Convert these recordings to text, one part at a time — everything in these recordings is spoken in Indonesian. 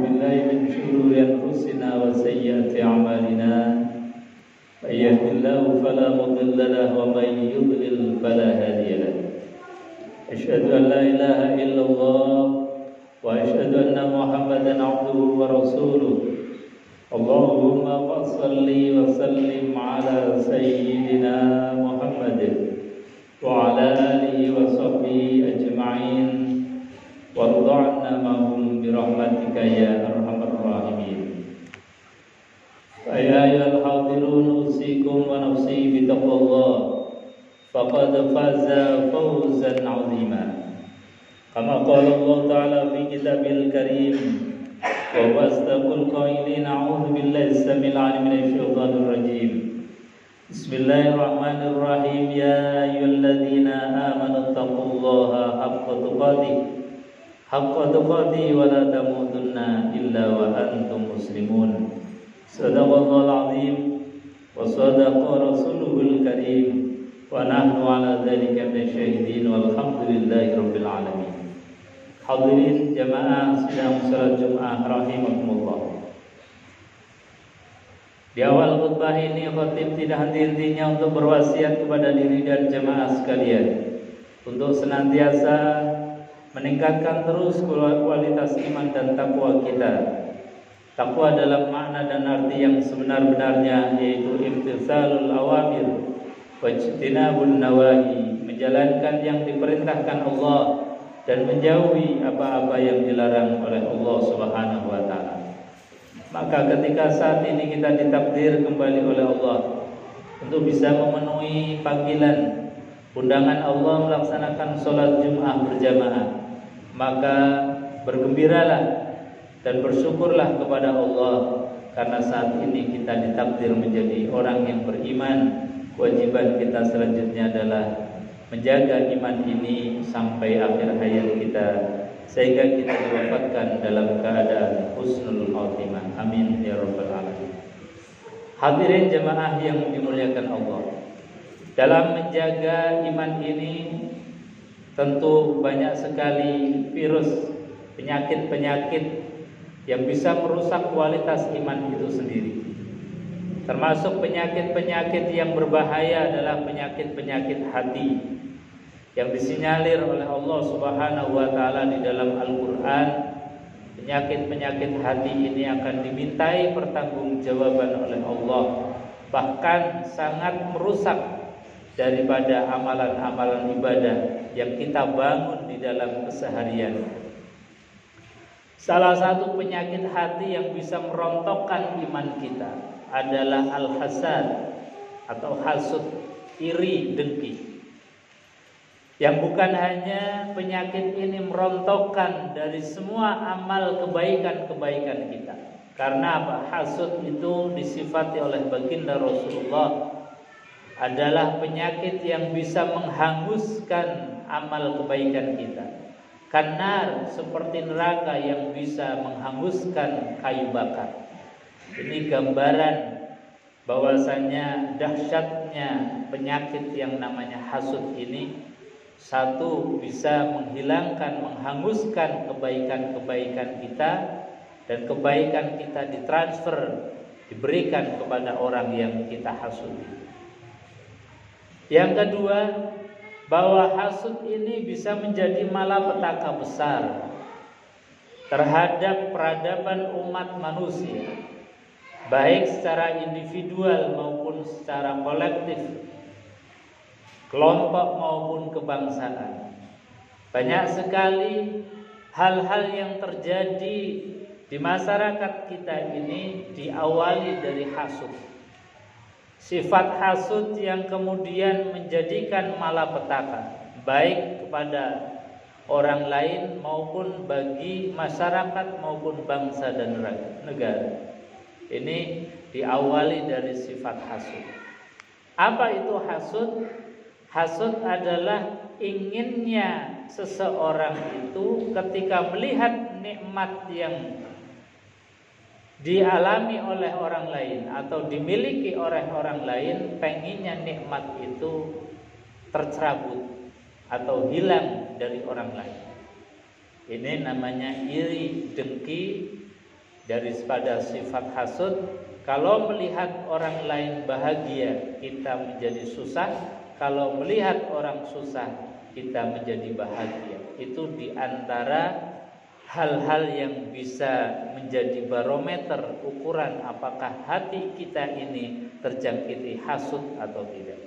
بالله من شرور أنفسنا وسيئات أعمالنا من يهد الله فلا مضل له ومن يضلل فلا هادي له أشهد أن لا إله إلا الله وأشهد أن محمدا عبده ورسوله اللهم صل وسلم على سيدنا محمد وعلى آله وصحبه أجمعين وارض عنا معهم برحمتك يا أرحم الراحمين. فيا أيها الحاضرون أوصيكم ونفسي بتقوى الله فقد فاز فوزا عظيما كما قال الله تعالى في كتابه الكريم وهو أصدق القائلين أعوذ بالله السميع العليم من الشيطان الرجيم بسم الله الرحمن الرحيم يا أيها الذين آمنوا اتقوا الله حق تقاته ولا تموتن إلا وأنتم مسلمون صدق الله العظيم وصدق رسوله الكريم ونحن على ذلك من الشاهدين والحمد لله رب العالمين. Hadirin jamaah sidang salat Jumat rahimakumullah. Di awal khutbah ini khatib tidak henti-hentinya untuk berwasiat kepada diri dan jamaah sekalian untuk senantiasa meningkatkan terus kualitas iman dan takwa kita. Takwa dalam makna dan arti yang sebenar-benarnya, yaitu imtitsalul awamir wajtinabun nawahi, menjalankan yang diperintahkan Allah dan menjauhi apa-apa yang dilarang oleh Allah Subhanahu wa taala. Maka ketika saat ini kita ditakdir kembali oleh Allah untuk bisa memenuhi panggilan undangan Allah melaksanakan sholat Jumat berjamaah, maka bergembiralah dan bersyukurlah kepada Allah karena saat ini kita ditakdir menjadi orang yang beriman. Kewajiban kita selanjutnya adalah menjaga iman ini sampai akhir hayat kita, sehingga kita diwafatkan dalam keadaan husnul khatimah. Amin ya rabbal alamin. Hadirin jemaah yang dimuliakan Allah, dalam menjaga iman ini tentu banyak sekali virus, penyakit-penyakit yang bisa merusak kualitas iman itu sendiri. Termasuk penyakit-penyakit yang berbahaya adalah penyakit-penyakit hati yang disinyalir oleh Allah Subhanahu wa taala di dalam Al-Qur'an. Penyakit-penyakit hati ini akan dimintai pertanggungjawaban oleh Allah, bahkan sangat merusak daripada amalan-amalan ibadah yang kita bangun di dalam keseharian. Salah satu penyakit hati yang bisa merontokkan iman kita adalah al-hasad atau hasud, iri, dengki. Yang bukan hanya penyakit ini merontokkan dari semua amal kebaikan-kebaikan kita. Karena apa? Hasud itu disifati oleh baginda Rasulullah adalah penyakit yang bisa menghanguskan amal kebaikan kita. Kanar seperti neraka yang bisa menghanguskan kayu bakar. Ini gambaran bahwasanya dahsyatnya penyakit yang namanya hasud ini. Satu, bisa menghilangkan, menghanguskan kebaikan-kebaikan kita, dan kebaikan kita ditransfer, diberikan kepada orang yang kita hasud. Yang kedua, bahwa hasud ini bisa menjadi malapetaka besar terhadap peradaban umat manusia, baik secara individual maupun secara kolektif, kelompok maupun kebangsaan. Banyak sekali hal-hal yang terjadi di masyarakat kita ini diawali dari hasud. Sifat hasud yang kemudian menjadikan malapetaka baik kepada orang lain maupun bagi masyarakat maupun bangsa dan negara. Ini diawali dari sifat hasud. Apa itu hasud? Hasud adalah inginnya seseorang itu ketika melihat nikmat yang dialami oleh orang lain atau dimiliki oleh orang lain, pengennya nikmat itu tercerabut atau hilang dari orang lain. Ini namanya iri, dengki, daripada sifat hasud. Kalau melihat orang lain bahagia, kita menjadi susah. Kalau melihat orang susah, kita menjadi bahagia. Itu diantara hal-hal yang bisa menjadi barometer ukuran apakah hati kita ini terjangkiti hasud atau tidak.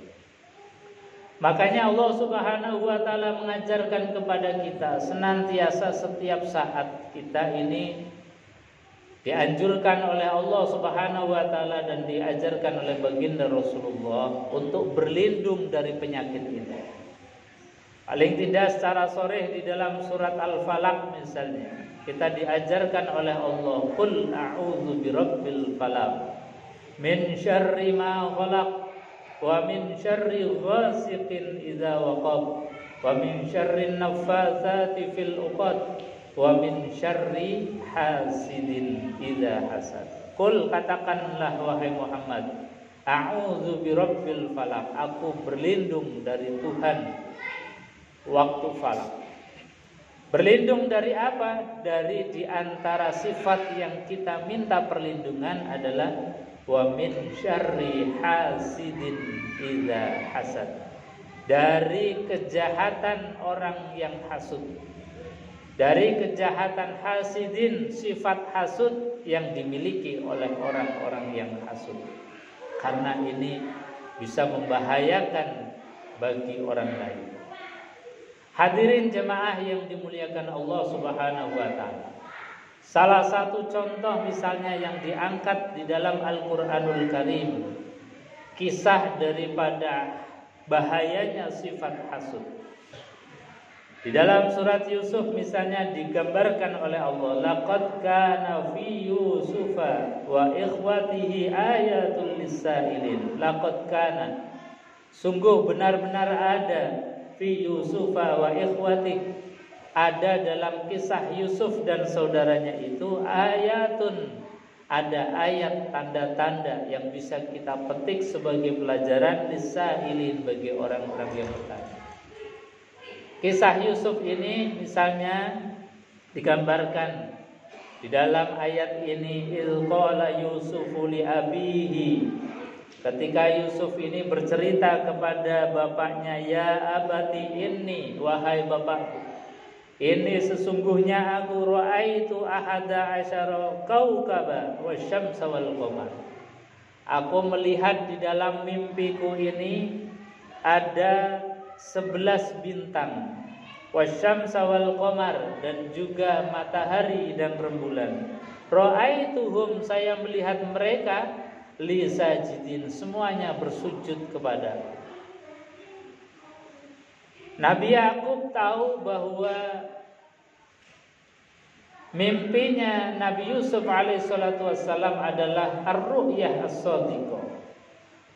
Makanya Allah Subhanahu wa taala mengajarkan kepada kita senantiasa setiap saat kita ini dianjurkan oleh Allah Subhanahu wa taala dan diajarkan oleh baginda Rasulullah untuk berlindung dari penyakit ini. Paling tidak secara sharih di dalam surat Al-Falaq misalnya, kita diajarkan oleh Allah, qul a'udzu birabbil falaq min syarri ma khalaq wa min syarri ghasiqin idza waqab wa min syarri naffatsati fil 'uqad wa min syarri hasidin idza hasad. Qul, katakanlah wahai Muhammad, a'udzu birabbil falaq, aku berlindung dari Tuhan waktu falak. Berlindung dari apa? Dari diantara sifat yang kita minta perlindungan adalah wa min syarri hasidin idza hasad, dari kejahatan orang yang hasud. Dari kejahatan hasidin, sifat hasud yang dimiliki oleh orang-orang yang hasud. Karena ini bisa membahayakan bagi orang lain. Hadirin jemaah yang dimuliakan Allah Subhanahu wa taala. Salah satu contoh misalnya yang diangkat di dalam Al-Qur'anul Karim, kisah daripada bahayanya sifat hasud. Di dalam surat Yusuf misalnya digambarkan oleh Allah, laqad kana fi yusufa wa ikhwatihi ayatul lisailin. Laqad kana, sungguh benar-benar ada fi yusufa wa ikhwatihi, ada dalam kisah Yusuf dan saudaranya itu ayatun, ada ayat tanda-tanda yang bisa kita petik sebagai pelajaran lisailin bagi orang-orang yang bertanya. Kisah Yusuf ini misalnya digambarkan di dalam ayat ini, il qala yusufu li abihi, ketika Yusuf ini bercerita kepada bapaknya, ya abati inni, wahai bapakku, ini sesungguhnya aku ra'aitu ahada asyara kaukaba wasyamsa wal qamar. Aku melihat di dalam mimpiku ini ada 11 bintang, wasyamsa wal qamar, dan juga matahari dan rembulan. Ra'aituhum, saya melihat mereka li sajidin, semuanya bersujud kepada. Nabi Yakub tahu bahwa mimpinya Nabi Yusuf alaihissalatu wassalam adalah ar-ru'yah as-shadiqah,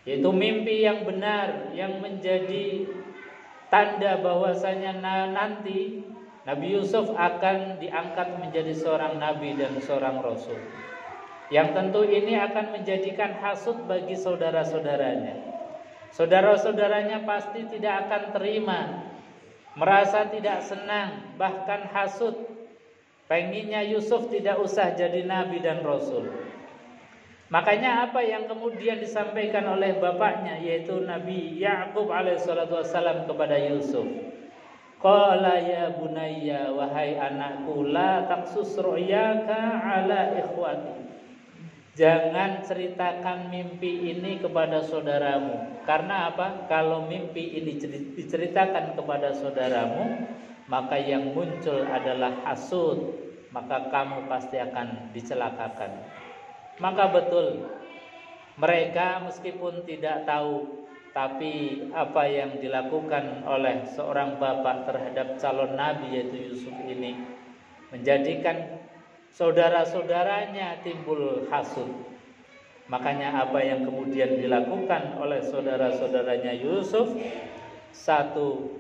yaitu mimpi yang benar yang menjadi tanda bahwasanya nanti Nabi Yusuf akan diangkat menjadi seorang nabi dan seorang rasul. Yang tentu ini akan menjadikan hasud bagi saudara-saudaranya. Saudara-saudaranya pasti tidak akan terima, merasa tidak senang, bahkan hasud. Pengennya Yusuf tidak usah jadi nabi dan rasul. Makanya apa yang kemudian disampaikan oleh bapaknya, yaitu Nabi Yakub alaihissalatu wassalam kepada Yusuf, qala ya bunayya, wahai anakku, la taqsus ru'yaka ala ikhwati, jangan ceritakan mimpi ini kepada saudaramu. Karena apa? Kalau mimpi ini diceritakan kepada saudaramu, maka yang muncul adalah hasud, maka kamu pasti akan dicelakakan. Maka betul, mereka meskipun tidak tahu, tapi apa yang dilakukan oleh seorang bapak terhadap calon nabi yaitu Yusuf ini menjadikan saudara-saudaranya timbul hasud. Makanya apa yang kemudian dilakukan oleh saudara-saudaranya Yusuf, satu,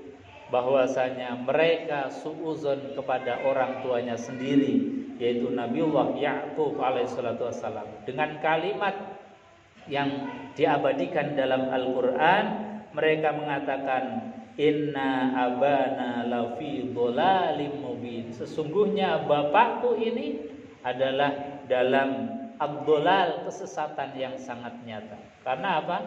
bahwasanya mereka suuzon kepada orang tuanya sendiri, yaitu Nabiullah Yakub alaihissalatu wassalam, dengan kalimat yang diabadikan dalam Al-Quran. Mereka mengatakan, inna abana lafi dholalim mubin, sesungguhnya bapakku ini adalah dalam ad-dhalal, kesesatan yang sangat nyata. Karena apa?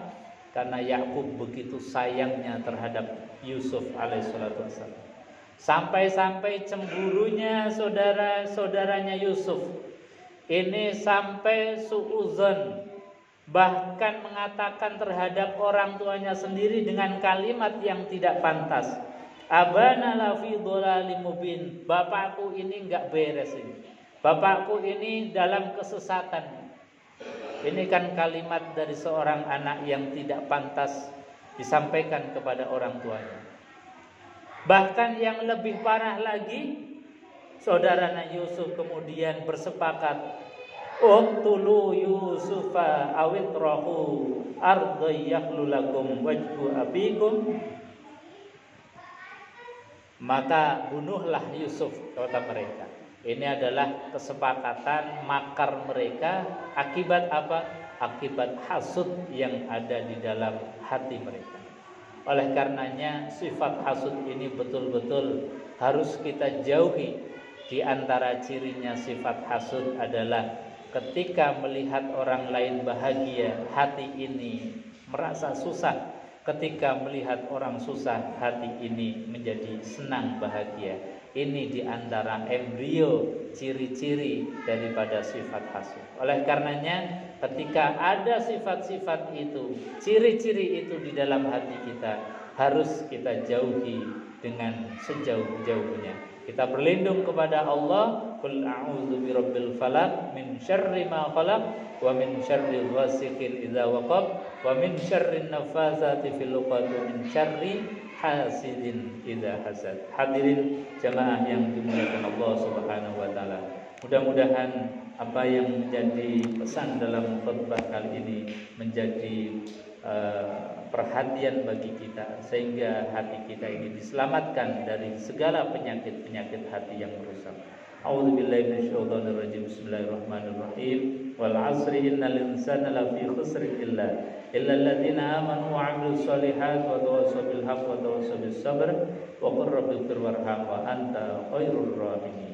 Karena Yakub begitu sayangnya terhadap Yusuf alaihissalatu wassalam. Sampai-sampai cemburunya saudara-saudaranya Yusuf ini sampai suuzon, bahkan mengatakan terhadap orang tuanya sendiri dengan kalimat yang tidak pantas. Abana lafi dhalalim mubin. Bapakku ini enggak beres ini. Bapakku ini dalam kesesatan. Ini kan kalimat dari seorang anak yang tidak pantas disampaikan kepada orang tuanya. Bahkan yang lebih parah lagi, saudaranya Yusuf kemudian bersepakat, uqtulu Yusufa awitrahu ardayakhlu lakum wajhu abikum. Maka bunuhlah Yusuf, kata mereka. Ini adalah kesepakatan makar mereka. Akibat apa? Akibat hasud yang ada di dalam hati mereka. Oleh karenanya sifat hasud ini betul-betul harus kita jauhi. Di antara cirinya sifat hasud adalah ketika melihat orang lain bahagia, hati ini merasa susah. Ketika melihat orang susah, hati ini menjadi senang bahagia. Ini di antara embrio ciri-ciri daripada sifat hasud. Oleh karenanya ketika ada sifat-sifat itu, ciri-ciri itu di dalam hati kita, harus kita jauhi dengan sejauh-jauhnya. Kita berlindung kepada Allah, qul a'udzu birabbil falaq min syarri ma khalaq wa min syarri ghasiqin idza waqab wa min syarri nafatsati fil 'uqad wa min syarri hasidin idza hasad. Hadirin jamaah yang dimuliakan Allah Subhanahu wa taala. Mudah-mudahan apa yang menjadi pesan dalam khutbah kali ini menjadi perhatian bagi kita, sehingga hati kita ini diselamatkan dari segala penyakit-penyakit hati yang merusak. A'udzubillahi minasyaitonir rajim. Bismillahirrahmanirrahim. Wal 'asri innal insana lafi khusrin illal ladzina amanu wa 'amilus solihati wa tawassaw bil haqqi wa tawassaw bis sabr wa qur rabbighfir warham wa anta khairur rahimin.